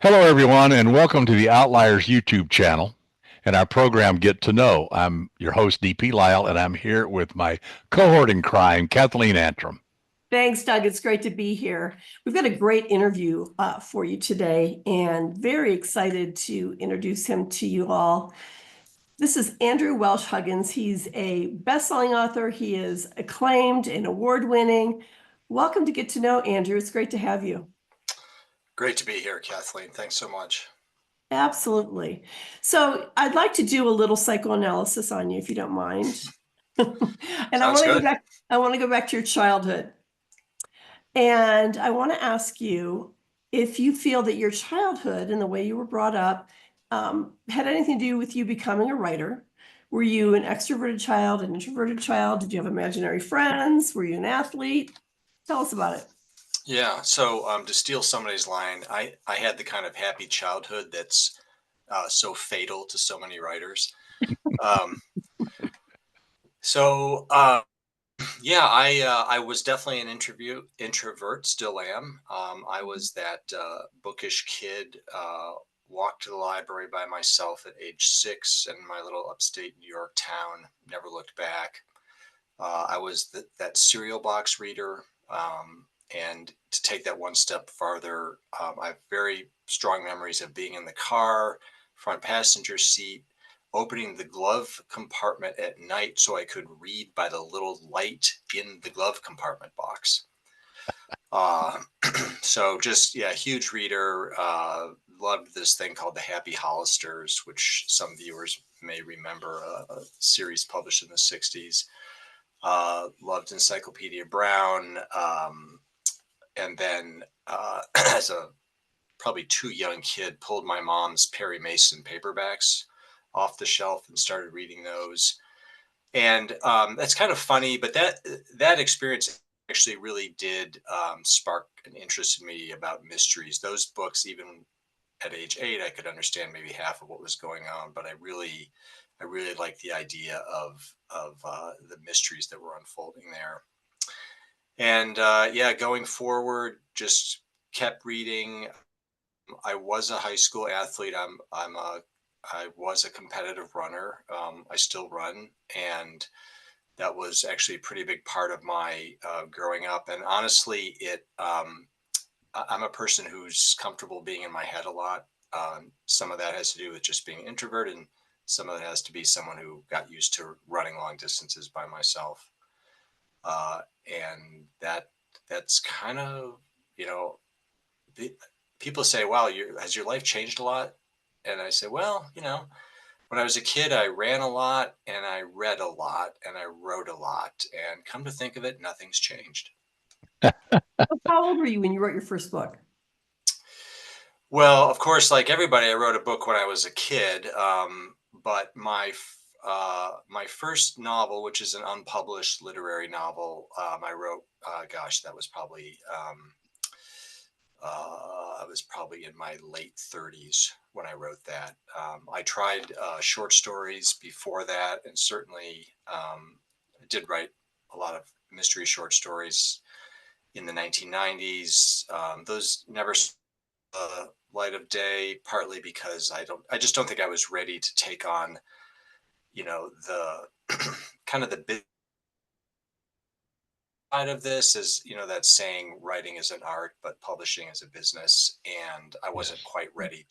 Hello, everyone, and welcome to the Outliers YouTube channel and our program Get to Know. I'm your host, DP Lyle, and I'm here with my cohort in crime, Kathleen Antrim. Thanks, Doug. It's great to be here. We've got a great interview for you today, and very excited to introduce him to you all. This is Andrew Welsh-Huggins. He's a best-selling author. He is acclaimed and award-winning. Welcome to Get to Know, Andrew. It's great to have you. Great to be here, Kathleen. Thanks so much. Absolutely. So I'd like to do a little psychoanalysis on you, if you don't mind. And I want to go back to your childhood. And I want to ask you if you feel that your childhood and the way you were brought up had anything to do with you becoming a writer. Were you an extroverted child, an introverted child? Did you have imaginary friends? Were you an athlete? Tell us about it. Yeah, so to steal somebody's line, I had the kind of happy childhood that's so fatal to so many writers. Um, so yeah, I was definitely an introvert, still am. I was that bookish kid, walked to the library by myself at age 6 in my little upstate New York town, never looked back. I was that cereal box reader. And to take that one step farther, I have very strong memories of being in the car, front passenger seat, opening the glove compartment at night so I could read by the little light in the glove compartment box. So just, yeah, huge reader. Loved this thing called the Happy Hollisters, which some viewers may remember, a series published in the 60s. Loved Encyclopedia Brown. And then as a probably too young kid, pulled my mom's Perry Mason paperbacks off the shelf and started reading those. And that's kind of funny, but that experience actually really did spark an interest in me about mysteries. Those books, even at age 8, I could understand maybe half of what was going on, but I really liked the idea of the mysteries that were unfolding there. And yeah, going forward, just kept reading. I was a high school athlete. I was a competitive runner. I still run, and that was actually a pretty big part of my growing up. And honestly, I'm a person who's comfortable being in my head a lot. Some of that has to do with just being introverted, and some of it has to be someone who got used to running long distances by myself. And that's kind of, you know, people say, wow, has your life changed a lot? And I say, well, when I was a kid, I ran a lot and I read a lot and I wrote a lot, and come to think of it, nothing's changed. How old were you when you wrote your first book? Well, of course, like everybody, I wrote a book when I was a kid. But my first novel, which is an unpublished literary novel, I wrote. Gosh, that was probably I was probably in my late 30s when I wrote that. I tried short stories before that, and certainly I did write a lot of mystery short stories in the 1990s. Those never saw the light of day, partly because I just don't think I was ready to take on, the kind of the big side of this is, that saying writing is an art, but publishing is a business. And I wasn't Yes. quite ready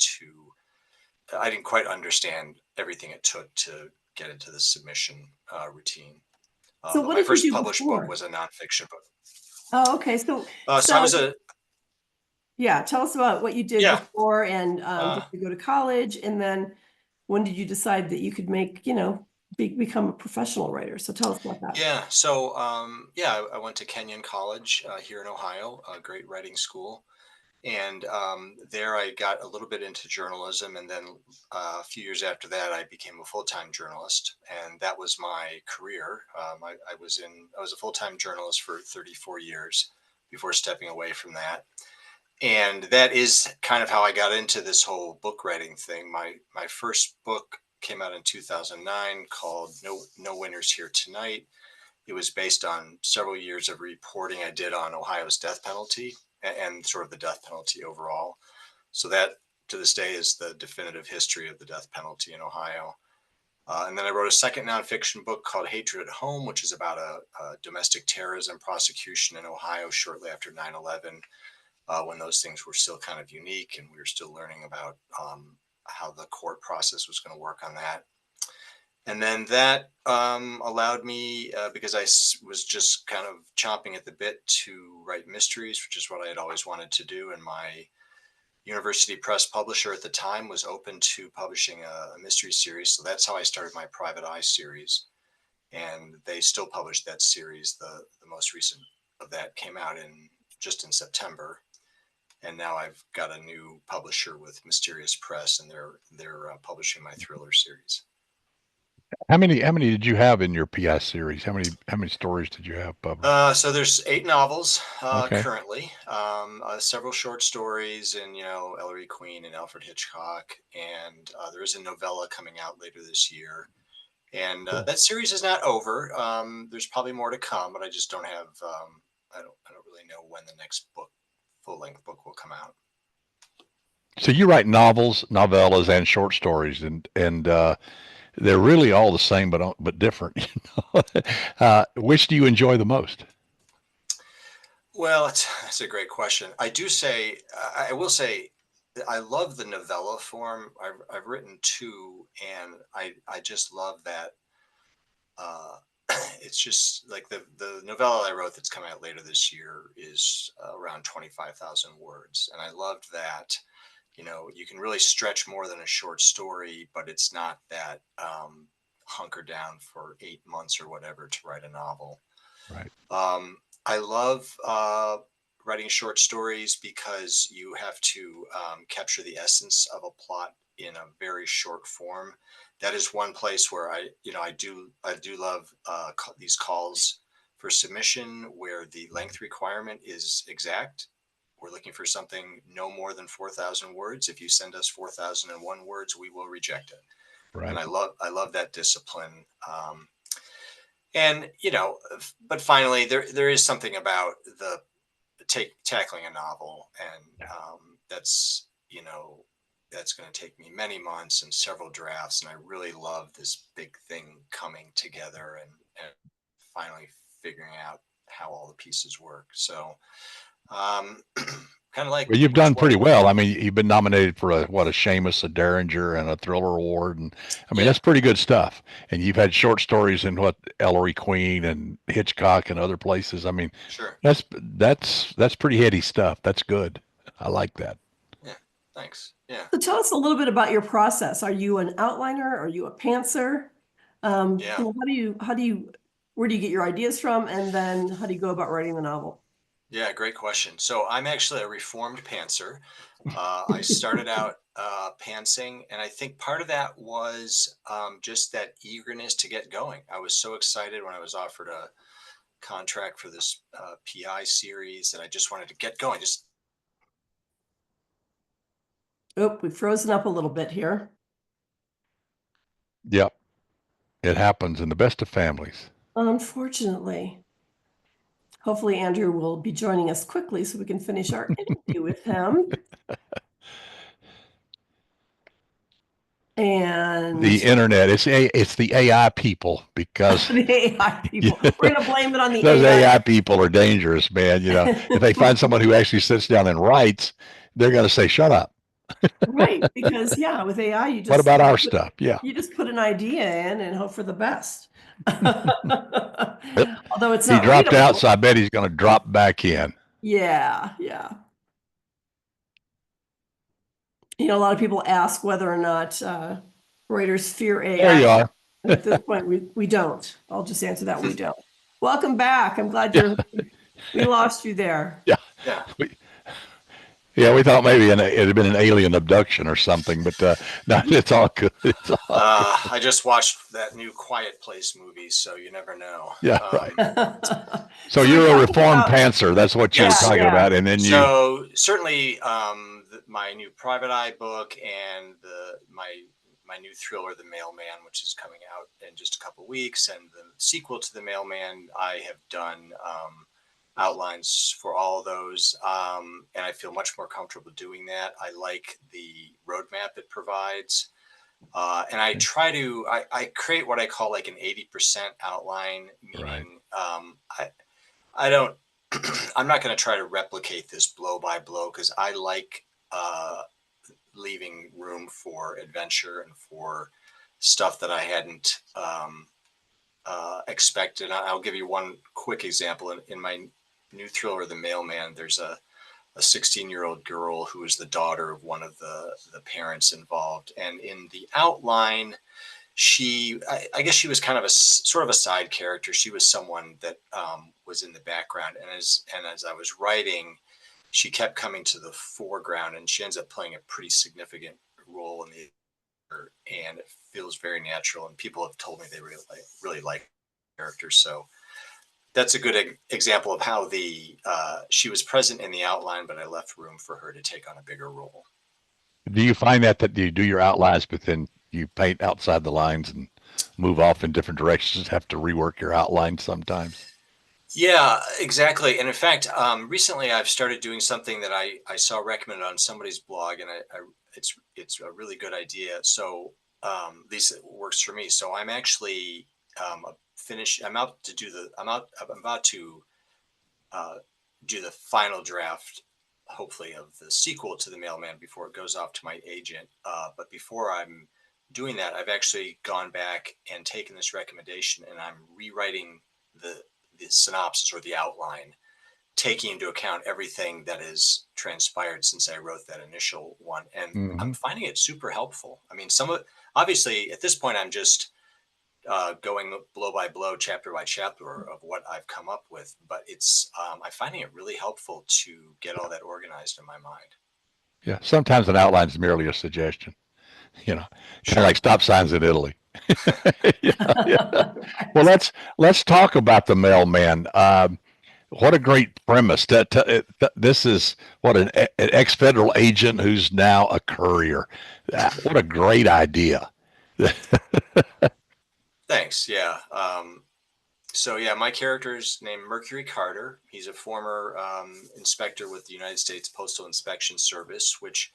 I didn't quite understand everything it took to get into the submission routine. So But what my did you first do published book before? was a nonfiction book. Oh, okay. So So I was yeah, tell us about what you did yeah. before, and did Uh, you go to college? And then when did you decide that you could become a professional writer? So tell us about that. yeah. So yeah, I went to Kenyon College here in Ohio, a great writing school. And there I got a little bit into journalism. And then a few years after that, I became a full-time journalist. And that was my career. I was a full-time journalist for 34 years before stepping away from that. And that is kind of how I got into this whole book writing thing. My first book came out in 2009 called No Winners Here Tonight. It was based on several years of reporting I did on Ohio's death penalty and sort of the death penalty overall. So that to this day is the definitive history of the death penalty in Ohio. And then I wrote a second nonfiction book called Hatred at Home, which is about a domestic terrorism prosecution in Ohio shortly after 9/11, when those things were still kind of unique and we were still learning about how the court process was going to work on that. And then that allowed me, because I was just kind of chomping at the bit to write mysteries, which is what I had always wanted to do. And my university press publisher at the time was open to publishing a mystery series. So that's how I started my Private Eye series. And they still publish that series. The most recent of that came out just in September. And now I've got a new publisher with Mysterious Press, and they're publishing my thriller series. How many did you have in your PI series? How many stories did you have published? So there's 8 novels Okay. currently, several short stories, and Ellery Queen and Alfred Hitchcock, and there is a novella coming out later this year. And Cool. that series is not over. There's probably more to come, but I just don't have. I don't really know when the next full-length book will come out. So you write novels, novellas, and short stories, and they're really all the same, but different. Which do you enjoy the most? Well, that's a great question. I will say, I love the novella form. I've written 2, and I just love that. It's just like the novella I wrote that's coming out later this year is around 25,000 words, and I loved that. You can really stretch more than a short story, but it's not that hunker down for 8 months or whatever to write a novel. Right. I love writing short stories because you have to capture the essence of a plot in a very short form. That is one place where I do love these calls for submission where the length requirement is exact. We're looking for something no more than 4,000 words. If you send us 4,001 words, we will reject it. Right. And I love that discipline. And but finally, there is something about the tackling a novel, and that's going to take me many months and several drafts, and I really love this big thing coming together and finally figuring out how all the pieces work. So kind of like, well, you've done pretty well. I mean, you've been nominated for a Shamus, a Derringer, and a Thriller Award, and I mean that's pretty good stuff. And you've had short stories in Ellery Queen and Hitchcock and other places. I mean, sure, that's pretty heady stuff. That's good. I like that. Yeah, thanks. Yeah. So tell us a little bit about your process. Are you an outliner? Are you a pantser? Yeah. Where do you get your ideas from? And then how do you go about writing the novel? Yeah, great question. So I'm actually a reformed pantser. I started out pantsing, and I think part of that was just that eagerness to get going. I was so excited when I was offered a contract for this PI series that I just wanted to get going. Oh, we've frozen up a little bit here. Yep. It happens in the best of families. Unfortunately. Hopefully Andrew will be joining us quickly so we can finish our interview with him. And the internet, it's the AI people, because the AI people. We're going to blame it on the those AI. AI people are dangerous, man. If they find someone who actually sits down and writes, they're going to say, "Shut up." Right, because with AI, you just what about our stuff? Yeah, you just put an idea in and hope for the best. Yep. Although it's he not dropped readable. out, so I bet he's going to drop back in. Yeah. A lot of people ask whether or not writers fear AI. There you are. At this point, we don't. I'll just answer that we don't. Welcome back. I'm glad we lost you there. Yeah. Yeah. We thought maybe it had been an alien abduction or something, but no, it's all good. It's all good. I just watched that new Quiet Place movie, so you never know. Yeah, right. So you're a reformed pantser. That's what you were talking about, and then So certainly, my new Private Eye book and my new thriller, The Mailman, which is coming out in just a couple of weeks, and the sequel to The Mailman, I have done outlines for all of those. And I feel much more comfortable doing that. I like the roadmap it provides. And I try to, I create what I call like an 80% outline, meaning I don't, I'm not going to try to replicate this blow by blow because I like leaving room for adventure and for stuff that I hadn't expected. I'll give you one quick example. In my new thriller, The Mailman, there's a 16-year-old girl who is the daughter of one of the parents involved. And in the outline, I guess she was kind of a sort of a side character. She was someone that was in the background. And as I was writing, she kept coming to the foreground, and she ends up playing a pretty significant role in the, and it feels very natural. And people have told me they really like characters. So that's a good example of how she was present in the outline, but I left room for her to take on a bigger role. Do you find that you do your outlines, but then you paint outside the lines and move off in different directions, have to rework your outline sometimes? Yeah, exactly. And in fact, recently I've started doing something that I saw recommended on somebody's blog, and it's a really good idea. So at least it works for me. So I'm actually I'm about to do the final draft, hopefully, of the sequel to The Mailman before it goes off to my agent. But before I'm doing that, I've actually gone back and taken this recommendation, and I'm rewriting the synopsis or the outline, taking into account everything that has transpired since I wrote that initial one. And I'm finding it super helpful. I mean, obviously at this point, I'm just going blow by blow, chapter by chapter of what I've come up with, but I'm finding it really helpful to get all that organized in my mind. Yeah. Sometimes an outline is merely a suggestion, kind of like stop signs in Italy. Yeah. Well, let's talk about The Mailman. What a great premise! This is an ex-federal agent who's now a courier. What a great idea! Thanks. Yeah. So yeah, my character's named Mercury Carter. He's a former inspector with the United States Postal Inspection Service, which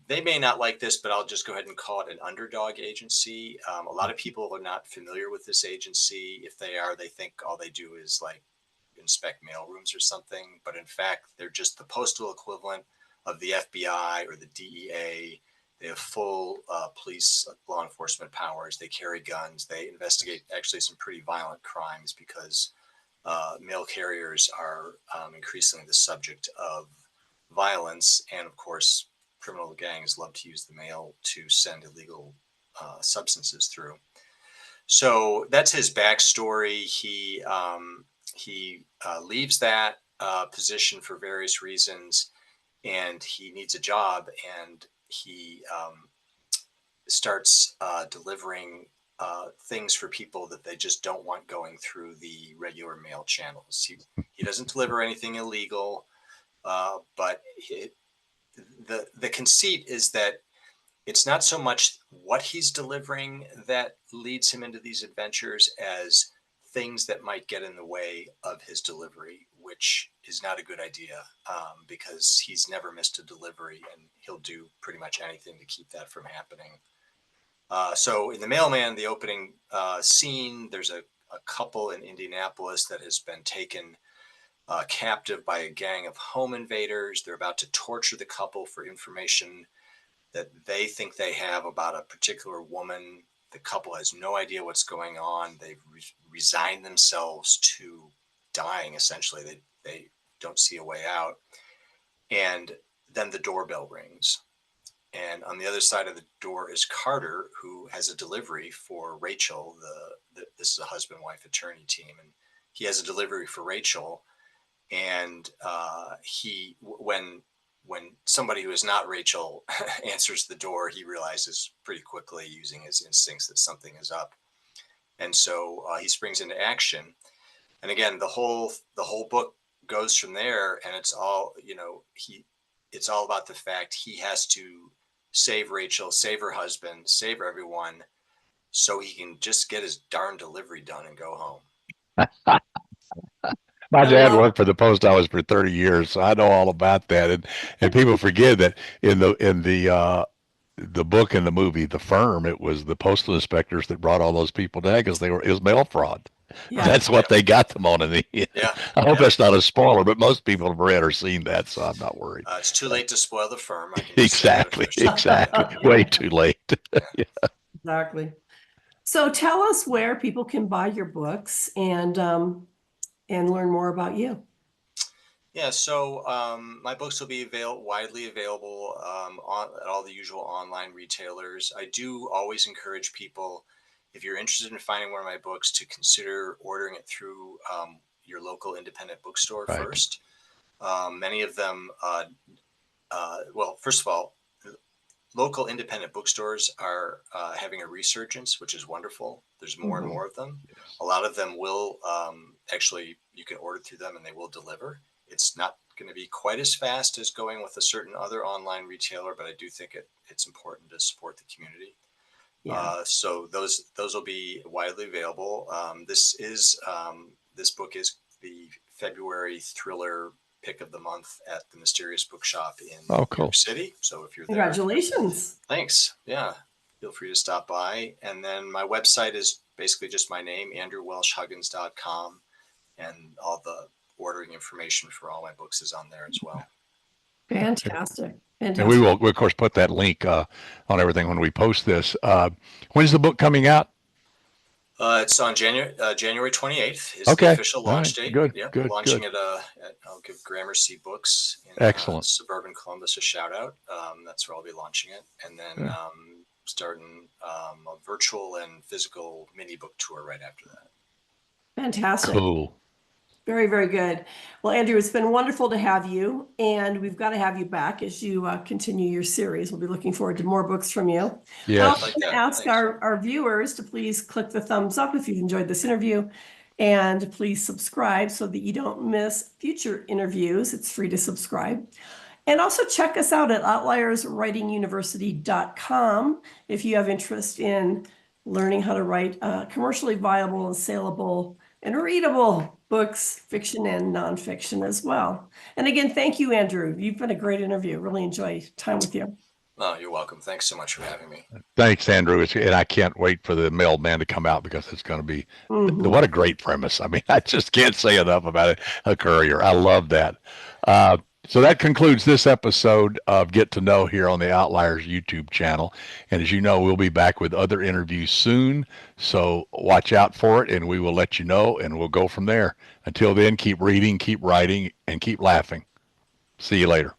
they may not like this, but I'll just go ahead and call it an underdog agency. A lot of people are not familiar with this agency. If they are, they think all they do is like inspect mail rooms or something. But in fact, they're just the postal equivalent of the FBI or the DEA. They have full police law enforcement powers. They carry guns. They investigate actually some pretty violent crimes because mail carriers are increasingly the subject of violence. And of course, criminal gangs love to use the mail to send illegal substances through. So that's his backstory. He leaves that position for various reasons, and he needs a job, and he starts delivering things for people that they just don't want going through the regular mail channels. He doesn't deliver anything illegal, but the conceit is that it's not so much what he's delivering that leads him into these adventures as things that might get in the way of his delivery, which is not a good idea because he's never missed a delivery and he'll do pretty much anything to keep that from happening. So in The Mailman, the opening scene, there's a couple in Indianapolis that has been taken captive by a gang of home invaders. They're about to torture the couple for information that they think they have about a particular woman. The couple has no idea what's going on. They've resigned themselves to dying, essentially. They don't see a way out. And then the doorbell rings. And on the other side of the door is Carter, who has a delivery for Rachel. This is a husband-wife attorney team. And he has a delivery for Rachel. And when somebody who is not Rachel answers the door, he realizes pretty quickly, using his instincts, that something is up. And so he springs into action. And again, the whole book goes from there, and it's all about the fact he has to save Rachel, save her husband, save everyone, so he can just get his darn delivery done and go home. My I dad love worked for the post office for 30 years, so I know all about that. And people forget that the book and the movie, The Firm, it was the postal inspectors that brought all those people down because it was mail fraud. yeah. That's what they got them on in the end. Yeah. I hope Yeah. that's not a spoiler, but most people have read or seen that, so I'm not worried. It's too late to spoil The Firm. I can just say that Exactly, officially. exactly. Way too late. Exactly. So tell us where people can buy your books and learn more about you. Yeah, so my books will be widely available at all the usual online retailers. I do always encourage people, if you're interested in finding one of my books, to consider ordering it through your local independent bookstore Right. first. Many of them, well, first of all, local independent bookstores are having a resurgence, which is wonderful. There's more and more of them. Yes. A lot of them will actually, you can order through them and they will deliver. It's not going to be quite as fast as going with a certain other online retailer, but I do think it's important to support the community. Yeah. So those will be widely available. This book is the February thriller pick of the month at the Mysterious Bookshop in New cool. York City. So if you're there, Congratulations. thanks. Yeah, feel free to stop by. And then my website is basically just my name, andrewwelshhuggins.com, and all the ordering information for all my books is on there as well. Fantastic. Fantastic. And we'll of course put that link on everything when we post this. When's the book coming out? It's on January 28th is Okay. the official launch date. Good. Yeah, Good. launching Good. I'll give Gramercy Books in Excellent. suburban Columbus a shout out. That's where I'll be launching it, and then starting a virtual and physical mini book tour right after that. Fantastic. Cool. Very, very good. Well, Andrew, it's been wonderful to have you, and we've got to have you back as you continue your series. We'll be looking forward to more books from you. Yeah. I'm going to ask our viewers to please click the thumbs up if you've enjoyed this interview, and please subscribe so that you don't miss future interviews. It's free to subscribe. And also check us out at outlierswritinguniversity.com if you have interest in learning how to write commercially viable and saleable and readable books, fiction and nonfiction as well. And again, thank you, Andrew. You've been a great interview. Really enjoy time with you. Oh, you're welcome. Thanks so much for having me. Thanks, Andrew. And I can't wait for the Mailman to come out because it's going to be what a great premise. I mean, I just can't say enough about it. A courier. I love that. So that concludes this episode of Get to Know here on the Outliers YouTube channel. And as you know, we'll be back with other interviews soon. So watch out for it and we will let you know and we'll go from there. Until then, keep reading, keep writing, and keep laughing. See you later.